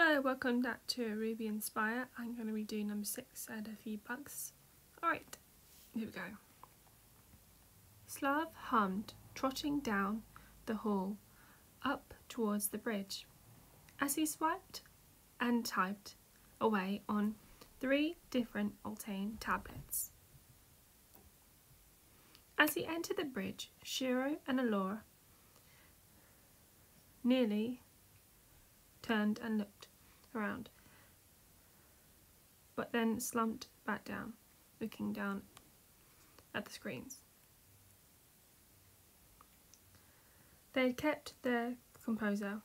Hello, welcome back to Ruby Inspire. I'm going to be doing number 6 out of a few bugs. Alright, here we go. Slav hummed, trotting down the hall, up towards the bridge, as he swiped and typed away on 3 different Volton tablets. As he entered the bridge, Shiro and Alora nearly turned and looked around, but then slumped back down, looking down at the screens. They had kept their composure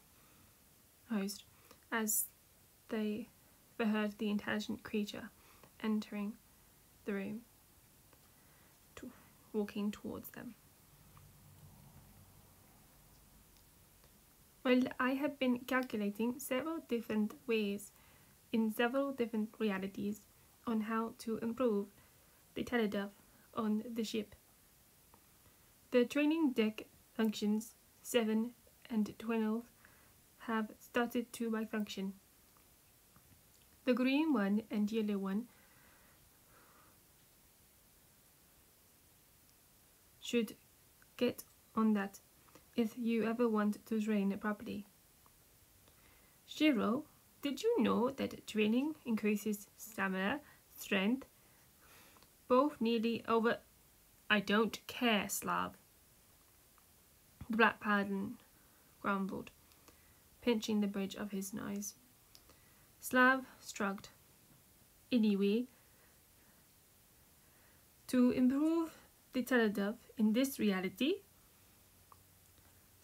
as they heard the intelligent creature entering the room, walking towards them. Well, I have been calculating several different ways in several different realities on how to improve the teleduff on the ship. The training deck functions 7 and 12 have started to malfunction. The green one and yellow one should get on that if you ever want to train it properly. Shiro, did you know that training increases stamina, strength, both nearly over? I don't care, Slav. The black paladin grumbled, pinching the bridge of his nose. Slav shrugged. Anyway, to improve the teleduff in this reality,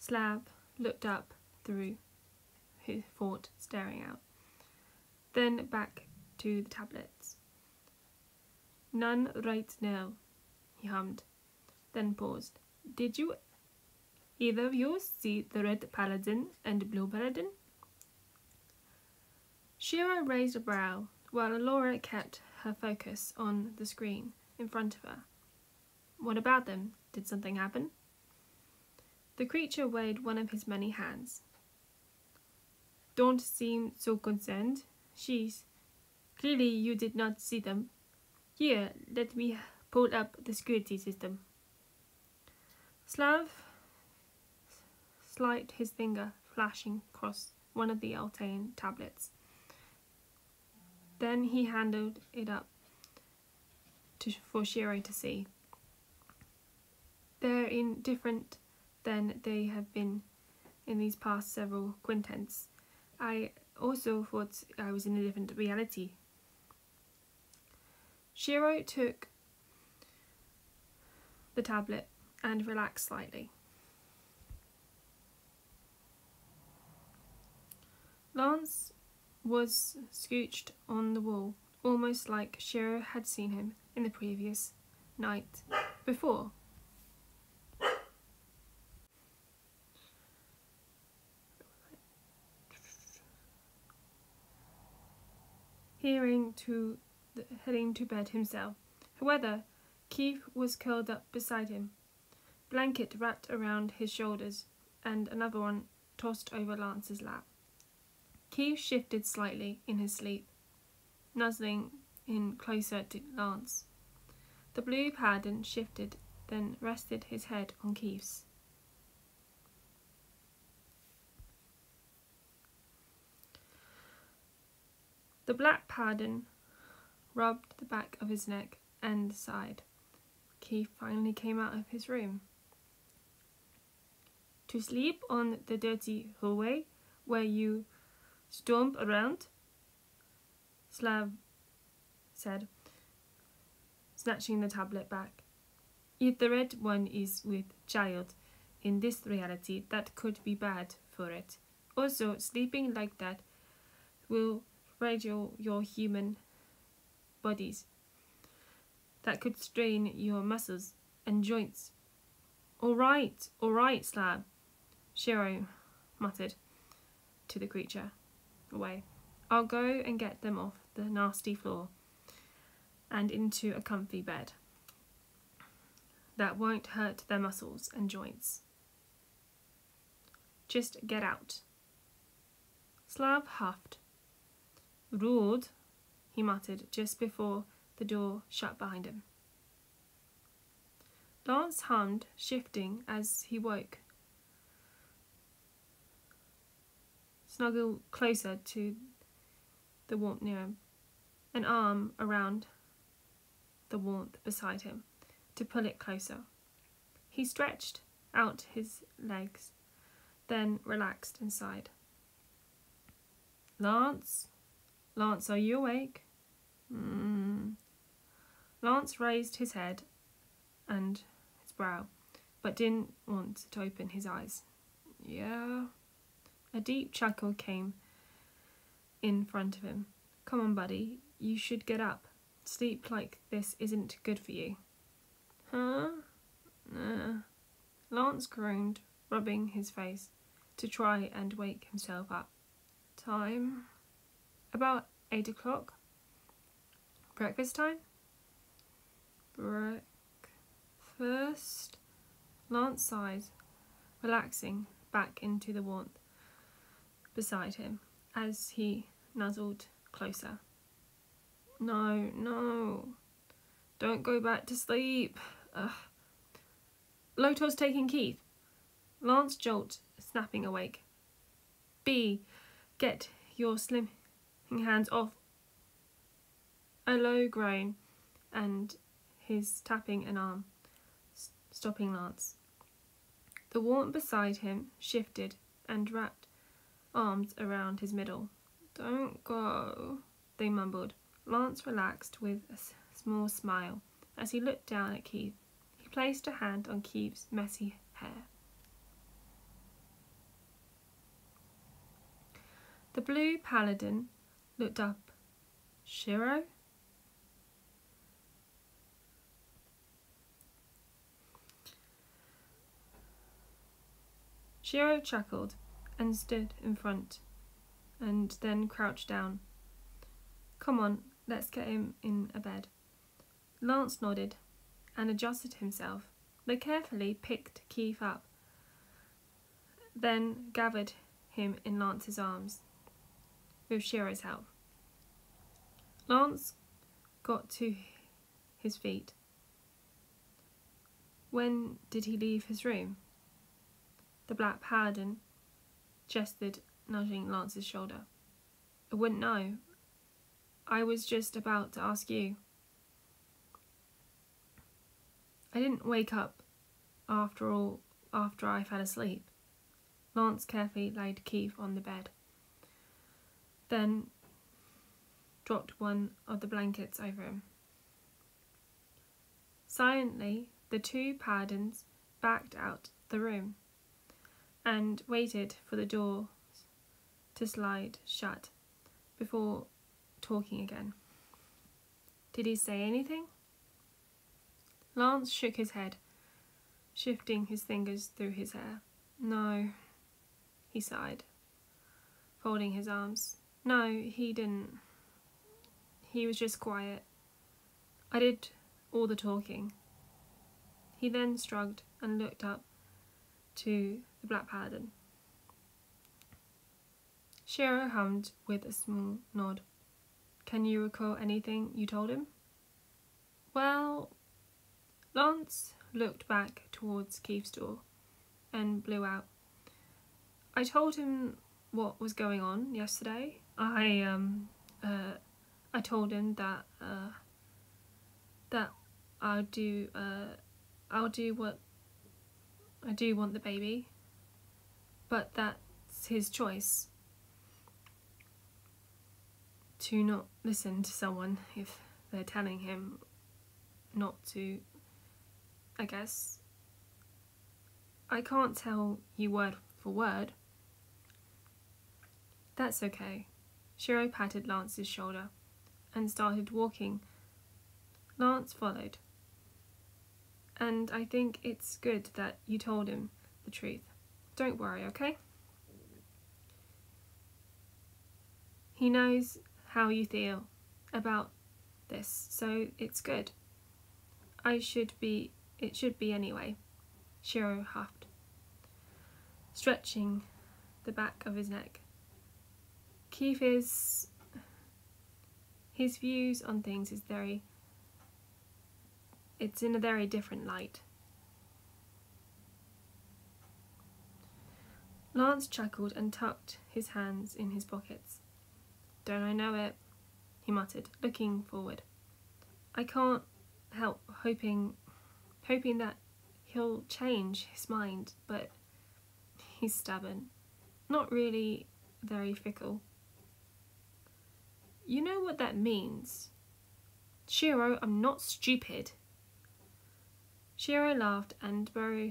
Slav looked up through his fort, staring out, then back to the tablets. None right now, he hummed, then paused. Did you either of you see the red paladin and blue paladin? Shiro raised a brow, while Laura kept her focus on the screen in front of her. What about them? Did something happen? The creature waved one of his many hands. Don't seem so concerned. Sheesh. Clearly you did not see them. Here, let me pull up the security system. Slav slid his finger, flashing across one of the Volton tablets. Then he handed it up for Shiro to see. They're indifferent than they have been in these past several quintets. I also thought I was in a different reality. Shiro took the tablet and relaxed slightly. Lance was scooched on the wall, almost like Shiro had seen him in the previous night before. Heading to bed himself. However, Keith was curled up beside him, blanket wrapped around his shoulders, and another one tossed over Lance's lap. Keith shifted slightly in his sleep, nuzzling in closer to Lance. The blue paladin shifted, then rested his head on Keith's. The black paladin rubbed the back of his neck and sighed. Keith finally came out of his room. To sleep on the dirty hallway where you stomp around? Slav said, snatching the tablet back. If the red one is with child in this reality, that could be bad for it. Also, sleeping like that will fragile your human bodies. That could strain your muscles and joints. All right, Slav, Shiro muttered to the creature. Away. I'll go and get them off the nasty floor and into a comfy bed. That won't hurt their muscles and joints. Just get out. Slav huffed, Rude, he muttered just before the door shut behind him. Lance hummed, shifting as he woke. Snuggled closer to the warmth near him, an arm around the warmth beside him to pull it closer. He stretched out his legs, then relaxed and sighed. Lance? Lance, are you awake? Lance raised his head and his brow, but didn't want to open his eyes. Yeah. A deep chuckle came in front of him. Come on, buddy, you should get up. Sleep like this isn't good for you. Huh? Lance groaned, rubbing his face to try and wake himself up. Time? About 8 o'clock. Breakfast time? Breakfast? Lance sighed, relaxing back into the warmth beside him as he nuzzled closer. No. Don't go back to sleep. Ugh. Loto's taking Keith. Lance jolted, snapping awake. B, get your slimming hands off. A low groan and his tapping an arm, stopping Lance. The warmth beside him shifted and wrapped arms around his middle. Don't go, they mumbled. Lance relaxed with a small smile as he looked down at Keith. He placed a hand on Keith's messy hair. The blue paladin looked up. Shiro? Shiro chuckled and stood in front and then crouched down. Come on, let's get him in a bed. Lance nodded and adjusted himself. They carefully picked Keith up, then gathered him in Lance's arms with Shiro's help. Lance got to his feet. When did he leave his room? The black paladin gestured, nudging Lance's shoulder. I wouldn't know. I was just about to ask you. I didn't wake up after I fell asleep. Lance carefully laid Keith on the bed, then dropped one of the blankets over him. Silently, the two paladins backed out the room and waited for the door to slide shut before talking again. Did he say anything? Lance shook his head, shifting his fingers through his hair. No, he sighed, folding his arms. No, he didn't. He was just quiet. I did all the talking. He then shrugged and looked up to the black paladin. Shiro hummed with a small nod. Can you recall anything you told him? Well, Lance looked back towards Keith's door and blew out. I told him what was going on yesterday. I told him that I'll do what I do want the baby, but that's his choice to not listen to someone if they're telling him not to. I guess I can't tell you word for word. That's okay. Shiro patted Lance's shoulder and started walking. Lance followed. And I think it's good that you told him the truth. Don't worry, okay? He knows how you feel about this, so it's good. It should be anyway, Shiro huffed, stretching the back of his neck. Keith is His views on things it's in a very different light. Lance chuckled and tucked his hands in his pockets. Don't I know it? He muttered, looking forward. I can't help hoping that he'll change his mind, but he's stubborn. Not really very fickle. You know what that means? Shiro, I'm not stupid. Shiro laughed and Burrow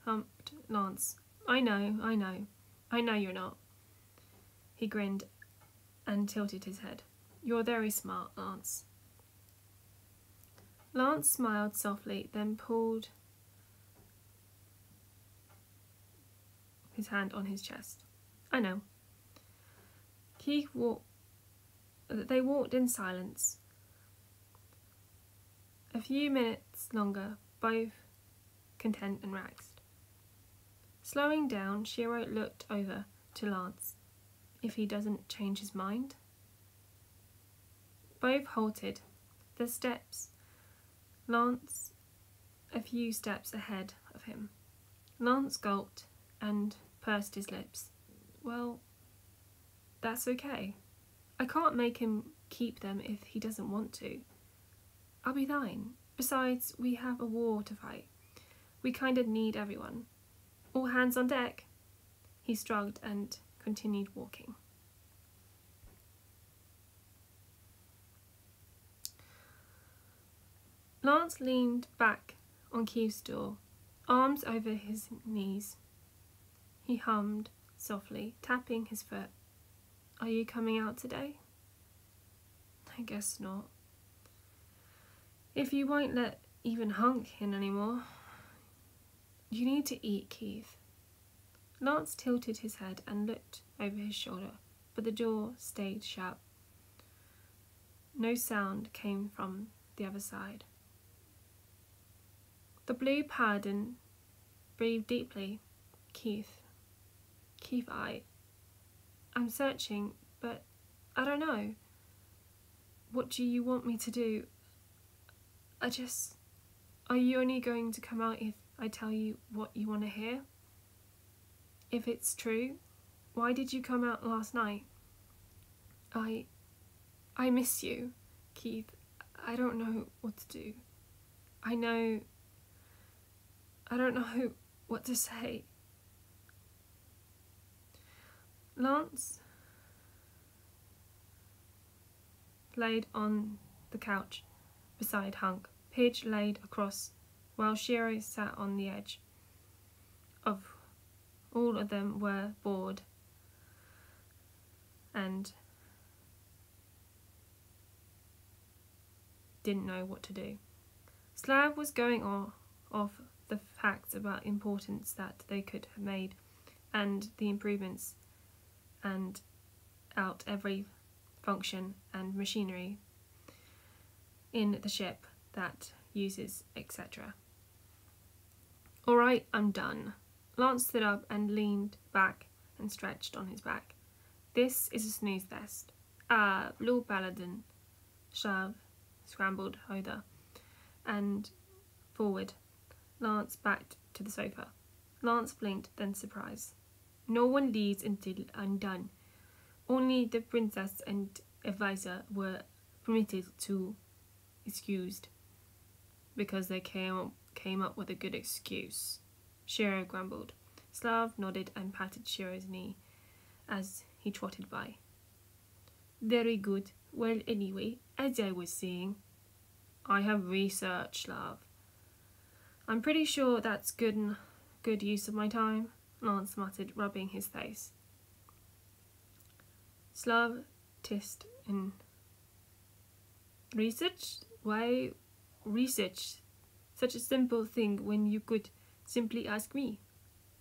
humped Lance. I know you're not. He grinned and tilted his head. You're very smart, Lance. Lance smiled softly, then pulled his hand on his chest. I know. They walked in silence. A few minutes longer, both content and relaxed. Slowing down, Shiro looked over to Lance. If he doesn't change his mind? Both halted. The steps. Lance a few steps ahead of him. Lance gulped and pursed his lips. Well, that's okay. I can't make him keep them if he doesn't want to. I'll be fine. Besides, we have a war to fight. We kind of need everyone. All hands on deck. He shrugged and continued walking. Lance leaned back on Keith's door, arms over his knees. He hummed softly, tapping his foot. Are you coming out today? I guess not. If you won't let even Hunk in anymore. You need to eat, Keith. Lance tilted his head and looked over his shoulder, but the door stayed shut. No sound came from the other side. The blue paladin breathed deeply. Keith, I'm searching, but I don't know. What do you want me to do? Are you only going to come out if I tell you what you want to hear? If it's true, why did you come out last night? I miss you, Keith. I don't know what to do. I don't know what to say. Lance laid on the couch beside Hunk. Pidge laid across, while Shiro sat on the edge. All of them were bored and didn't know what to do. Slav was going off the facts about importance that they could have made and the improvements and out every function and machinery in the ship that uses, etc. Alright, I'm done. Lance stood up and leaned back and stretched on his back. This is a snooze fest. Blue Paladin. Shav scrambled over and forward. Lance backed to the sofa. Lance blinked, then surprised. No one leaves until I'm done. Only the princess and advisor were permitted to excused because they came up with a good excuse. Shiro grumbled. Slav nodded and patted Shiro's knee as he trotted by. Very good. Well, anyway, as I was saying, I have researched, Slav. I'm pretty sure that's good use of my time, Lance muttered, rubbing his face. Slav tissed in. Research? Why research such a simple thing when you could simply ask me?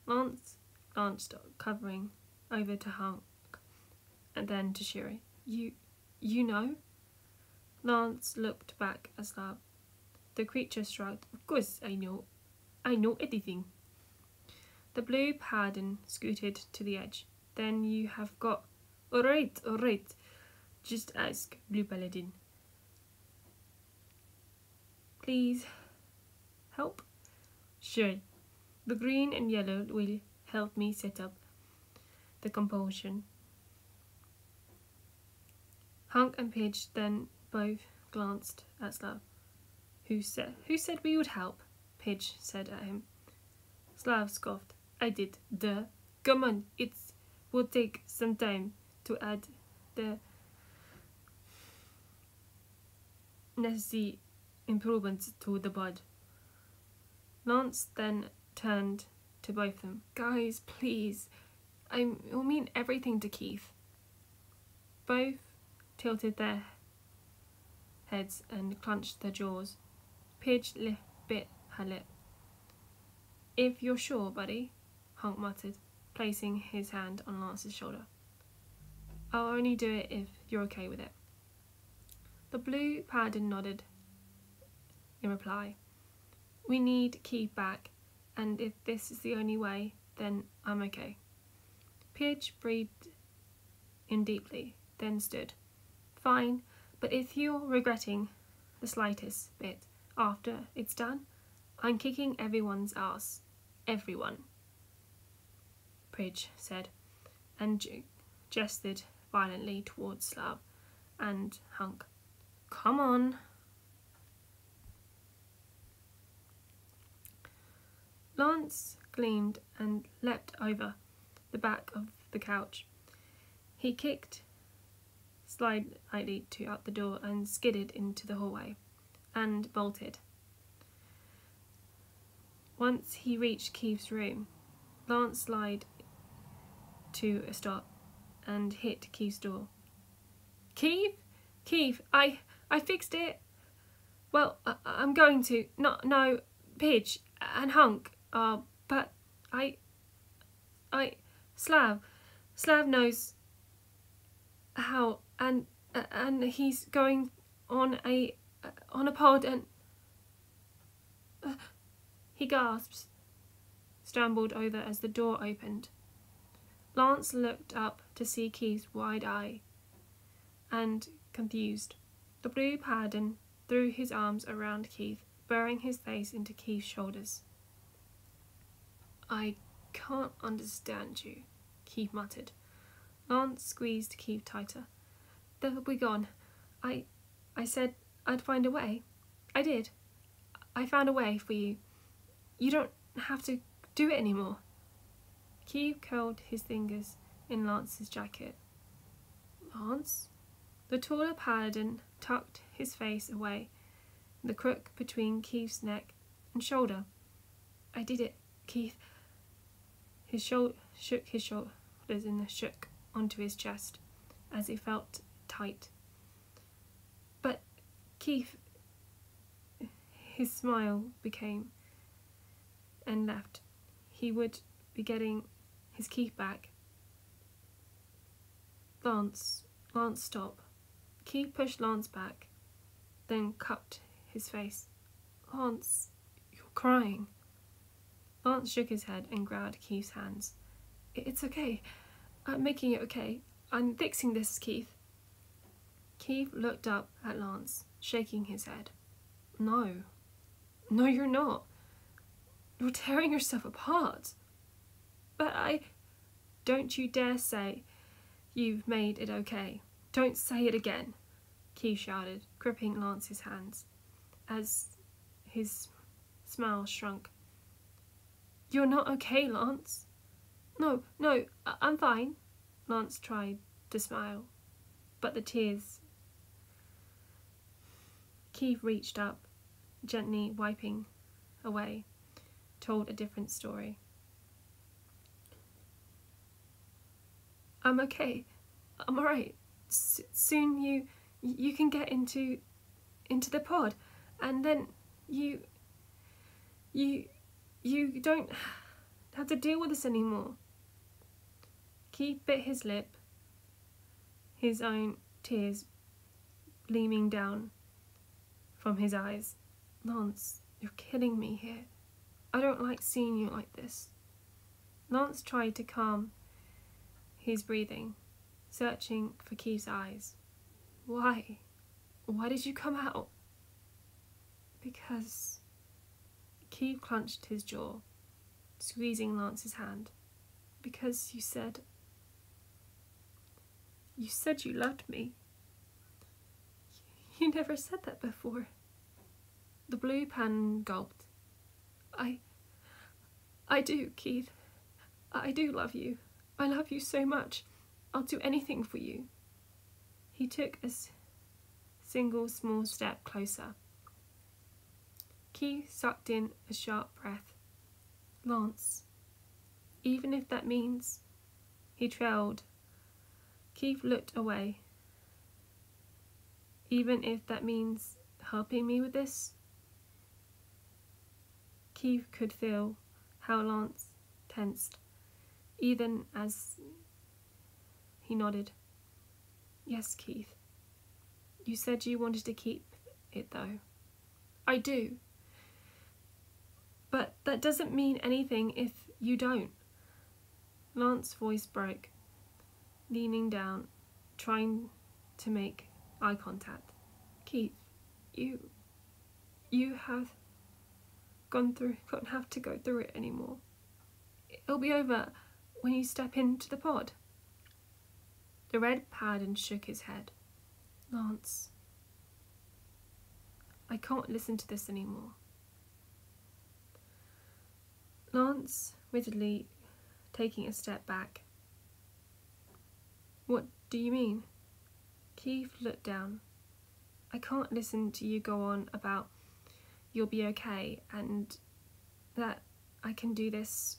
Lance glanced covering over to Hunk and then to Shiro. You know? Lance looked back at Slav. The creature shrugged. Of course I know. I know everything. The blue paladin scooted to the edge. Then you have got... Alright. Just ask, Blue Paladin. please help? Sure. The green and yellow will help me set up the compulsion. Hunk and Pidge then both glanced at Slav. Who said we would help? Pidge said at him. Slav scoffed. I did. Duh. Come on, it will take some time to add the necessary improvements to the pod. Lance then turned to both of them. Guys, please. I will mean everything to Keith. Both tilted their heads and clenched their jaws. Pidge bit her lip. If you're sure, buddy, Hunk muttered, placing his hand on Lance's shoulder. I'll only do it if you're okay with it. The blue paladin nodded in reply. We need Keith back, and if this is the only way, then I'm okay. Pidge breathed in deeply, then stood. Fine, but if you're regretting the slightest bit after it's done, I'm kicking everyone's ass. Everyone, Pidge said, and gestured violently towards Slav and Hunk. Come on. Lance gleamed and leapt over the back of the couch. He kicked slightly out the door and skidded into the hallway and bolted. Once he reached Keith's room, Lance slid to a stop and hit Keith's door. Keith? Keith, I fixed it. Well, I'm going to. No, Pidge and Hunk are, but Slav knows how, and he's going on a pod and he gasped, stumbled over as the door opened. Lance looked up to see Keith's wide eye and confused. The blue paladin threw his arms around Keith, burying his face into Keith's shoulders. I can't understand you, Keith muttered. Lance squeezed Keith tighter. They'll be gone. I said I'd find a way. I did. I found a way for you. You don't have to do it anymore. Keith curled his fingers in Lance's jacket. Lance? The taller paladin tucked his face away, the crook between Keith's neck and shoulder. I did it, Keith. His shook his shoulders and shook onto his chest as it felt tight. But Keith, his smile became and left. He would be getting his Keith back. Lance, stop. Keith pushed Lance back, then cupped his face. Lance, you're crying. Lance shook his head and grabbed Keith's hands. It's okay. I'm making it okay. I'm fixing this, Keith. Keith looked up at Lance, shaking his head. No, you're not. You're tearing yourself apart. But don't you dare say you've made it okay. Don't say it again, Keith shouted, gripping Lance's hands as his smile shrunk. You're not okay, Lance. No, I'm fine. Lance tried to smile, but the tears. Keith reached up, gently wiping away, told a different story. I'm okay. I'm alright. Soon you can get into the pod, and then you don't have to deal with this anymore. Keith bit his lip, his own tears gleaming down from his eyes. Lance, you're killing me here. I don't like seeing you like this. Lance tried to calm his breathing, searching for Keith's eyes. Why? Why did you come out? Because Keith clenched his jaw, squeezing Lance's hand. Because you said you loved me. You never said that before. The blue pan gulped. I do, Keith. I do love you. I love you so much. I'll do anything for you. He took a single small step closer. Keith sucked in a sharp breath. Lance, even if that means... He trailed. Keith looked away. Even if that means helping me with this? Keith could feel how Lance tensed, even as he nodded. Yes, Keith. You said you wanted to keep it, though. I do. But that doesn't mean anything if you don't. Lance's voice broke, leaning down, trying to make eye contact. Keith, you have don't have to go through it anymore. It'll be over when you step into the pod. The red paladin shook his head. Lance, I can't listen to this anymore. Lance, wittedly taking a step back. What do you mean? Keith looked down. I can't listen to you go on about you'll be okay and that I can do this.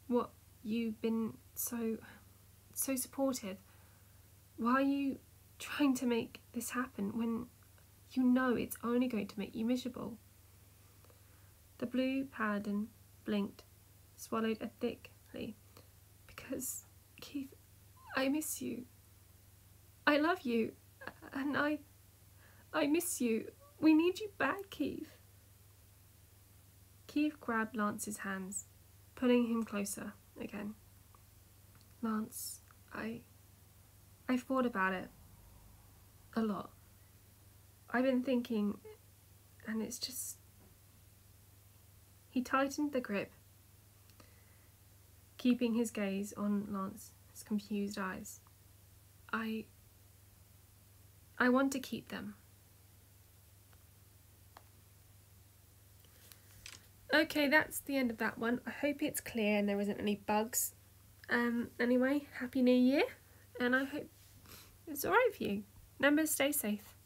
What, you've been so supportive. Why are you trying to make this happen when you know it's only going to make you miserable? The blue paladin blinked, swallowed thickly. Because, Keith, I miss you. I love you, and I miss you. We need you back, Keith. Keith grabbed Lance's hands, pulling him closer again. Lance, I've thought about it a lot. I've been thinking, and it's just... He tightened the grip, keeping his gaze on Lance's confused eyes. I want to keep them. Okay, that's the end of that one. I hope it's clear and there isn't any bugs. Anyway, Happy New Year, and I hope it's alright for you. Remember, stay safe.